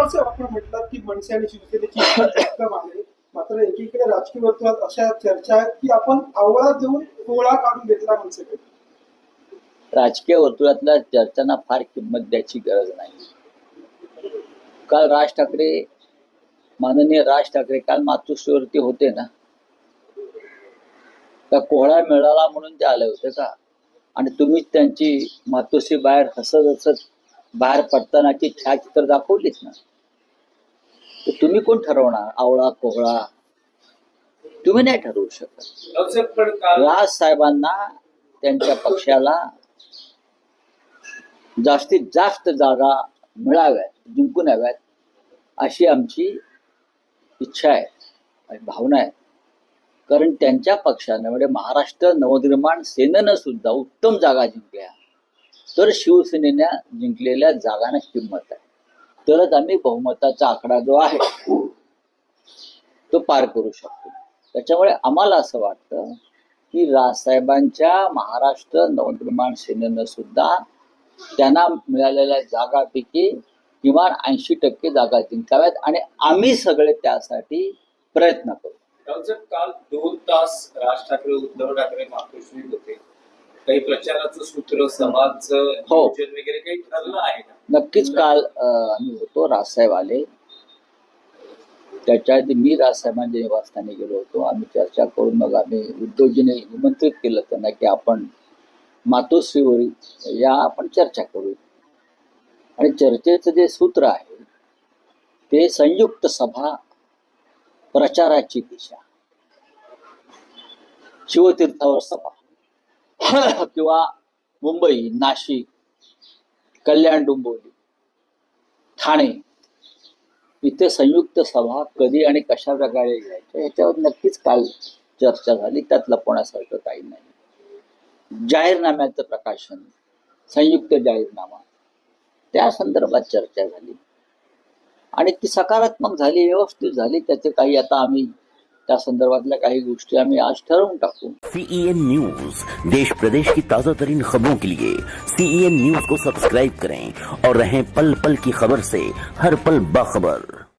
असं आपण म्हटलं की मनसे आणि शिवसेनेची एकदम आहे, मात्र एकीकडे राजकीय वर्तुळात अशा चर्चा आहेत की आपण आवळा देऊन कोळा काढून घेतला मनसेकडे. राजकीय वर्तुळातल्या चर्चांना फार किंमत द्यायची गरज नाही. काल माननीय राज ठाकरे काल मातोश्रीवरती होते ना, का कोहळा मिळाला म्हणून ते आले होते का? आणि तुम्हीच त्यांची मातोश्री बाहेर हसत हसत बाहेर पडतानाची छायाचित्र दाखवलीच ना. तर तुम्ही कोण ठरवणार आवळा कोहळा? तुम्ही नाही ठरवू शकत. राज साहेबांना त्यांच्या पक्षाला जास्तीत जास्त जागा मिळाव्यात, जिंकून याव्यात अशी आमची इच्छा आहे आणि भावना आहे. कारण त्यांच्या पक्षाने म्हणजे महाराष्ट्र नवनिर्माण सेनेनं सुद्धा उत्तम जागा जिंकल्या, तर शिवसेनेने जिंकलेल्या जागांना किंमत आहे. तरच आम्ही बहुमताचा आकडा जो आहे तो पार करू शकतो. त्याच्यामुळे आम्हाला असं वाटतं की राजसाहेबांच्या महाराष्ट्र नवनिर्माण सेनेनं सुद्धा त्यांना मिळालेल्या जागापैकी किमान 80% जागा जिंकाव्यात आणि आम्ही सगळे त्यासाठी प्रयत्न करू. काल 2 तास राज ठाकरे उद्धव ठाकरे मातोश्रीत होते. काही प्रचाराचं सूत्र समाजचं नियोजन वगैरे काही ठरलं आहे का? नक्कीच काल आम्ही होतो, राजसाहेब आले. त्याच्या आधी मी राजसाहेबांच्या निवासस्थानी गेलो होतो. आम्ही चर्चा करून मग आम्ही उद्धवजीने निमंत्रित केलं त्यांना की आपण मातोश्रीवरील या आपण चर्चा करू. आणि चर्चेचं जे सूत्र आहे ते संयुक्त सभा, प्रचाराची दिशा, शिवतीर्थावर सभा किंवा मुंबई, नाशिक, कल्याण, डोंबिवली, ठाणे इथे संयुक्त सभा कधी आणि कशा प्रकारे घ्यायच्या याच्यावर नक्कीच काल चर्चा झाली. त्यात लपवण्यासारखं काही नाही. जाहीरनाम्याचं प्रकाशन, संयुक्त जाहीरनामा, त्या संदर्भात चर्चा झाली आणि ती सकारात्मक झाली, व्यवस्थित झाली. त्याचे काही आता आम्ही त्या संदर्भातल्या काही गोष्टी आम्ही आज ठरवून टाकू. CEN न्यूज, देश प्रदेश की ताजा तरीन खबरों के लिए CEN न्यूज को सब्सक्राइब करें और रहें पल पल की खबर से हर पल बाखबर.